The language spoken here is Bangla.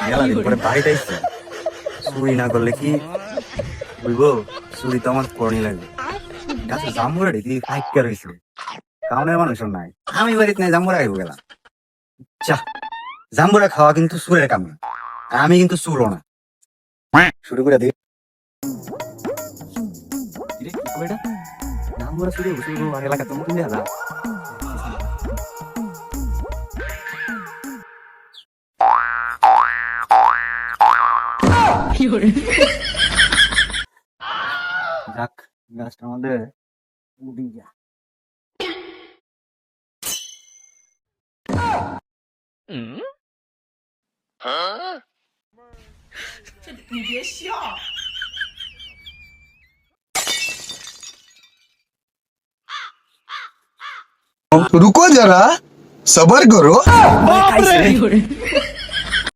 মেলা দিন পরে বাড়িতে আইছি, চুরি না করলে কি বুঝবো? চুরি তো আমার করণই লাগবে। গাছে জাম্বুরা দেখি ফাইকা রয়েছে, কাউনের মানুষও নাই, আমি বাড়িতে নাই, জাম্বুরা খাইব গেলাম। চা, জাম্বুরা খাওয়া কিন্তু চুরের কাম না, আর আমি কিন্তু চুরও না। শুরু করে দিই। জাম্বুরা চুরি শুরু আর এলাকা তো নতুন দেখা। যাক, গাছটা আমাদের উড়ি যা। रुको जरा सबर करो। খাইছে রে।